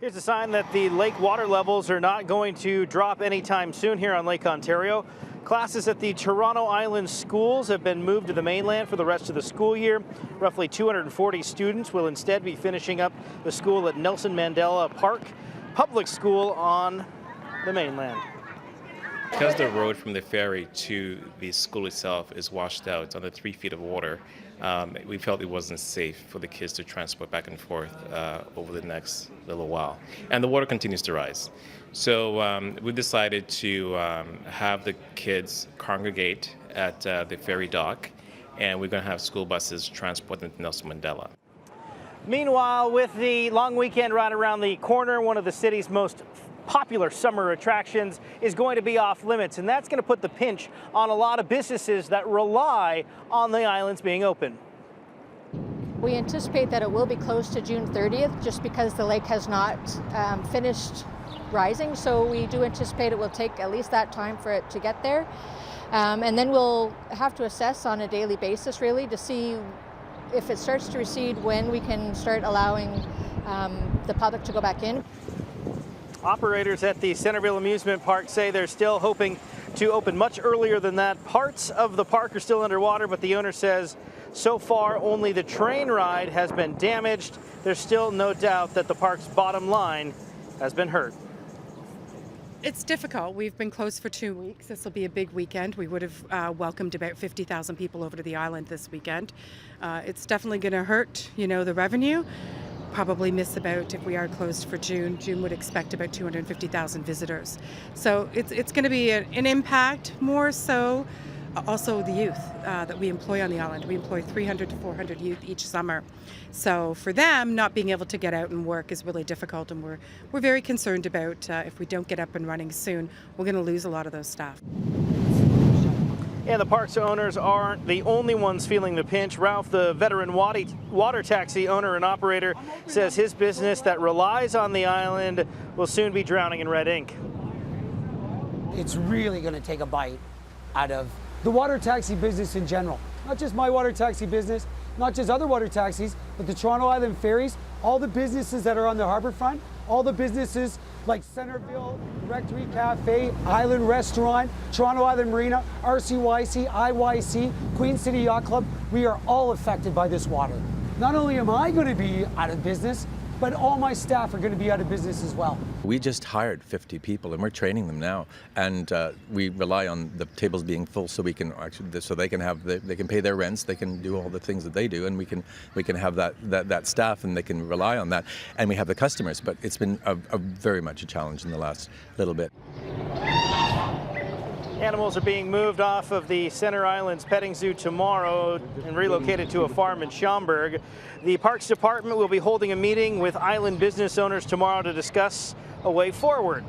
Here's a sign that the lake water levels are not going to drop anytime soon here on Lake Ontario. Classes at the Toronto Island schools have been moved to the mainland for the rest of the school year. Roughly 240 students will instead be finishing up the school at Nelson Mandela Park Public School on the mainland. Because the road from the ferry to the school itself is washed out under 3 feet of water, we felt it wasn't safe for the kids to transport back and forth over the next little while. And the water continues to rise. So we decided to have the kids congregate at the ferry dock, and we're going to have school buses transport them to Nelson Mandela. Meanwhile, with the long weekend right around the corner, one of the city's most popular summer attractions is going to be off limits, and that's going to put the pinch on a lot of businesses that rely on the islands being open. We anticipate that it will be closed to June 30th just because the lake has not finished rising, so we do anticipate it will take at least that time for it to get there. And then we'll have to assess on a daily basis really to see if it starts to recede, when we can start allowing the public to go back in. Operators at the Centreville amusement park say they're still hoping to open much earlier than that. Parts of the park are still underwater, but the owner says so far only the train ride has been damaged. There's still no doubt that the park's bottom line has been hurt. It's difficult. We've been closed for 2 weeks. This will be a big weekend. We would have welcomed about 50,000 people over to the island this weekend. It's definitely going to hurt, the revenue. Probably miss about, if we are closed for June would expect about 250,000 visitors. So it's going to be an impact, more so also the youth that we employ on the island. We employ 300 to 400 youth each summer. So for them, not being able to get out and work is really difficult, and we're very concerned about if we don't get up and running soon, we're going to lose a lot of those staff. And the park's owners aren't the only ones feeling the pinch. Ralph, the veteran water taxi owner and operator, says his business that relies on the island will soon be drowning in red ink. It's really going to take a bite out of the water taxi business in general. Not just my water taxi business, not just other water taxis, but the Toronto Island ferries, all the businesses that are on the harbor front, all the businesses like Centreville, Rectory Cafe, Island Restaurant, Toronto Island Marina, RCYC, IYC, Queen City Yacht Club. We are all affected by this water. Not only am I going to be out of business, but all my staff are going to be out of business as well. We just hired 50 people and we're training them now, and we rely on the tables being full so we can actually, so they can pay their rents, they can do all the things that they do, and we can have that staff and they can rely on that, and we have the customers. But it's been a very much a challenge in the last little bit. Animals are being moved off of the Center Islands Petting Zoo tomorrow and relocated to a farm in Schaumburg. The Parks Department will be holding a meeting with island business owners tomorrow to discuss a way forward.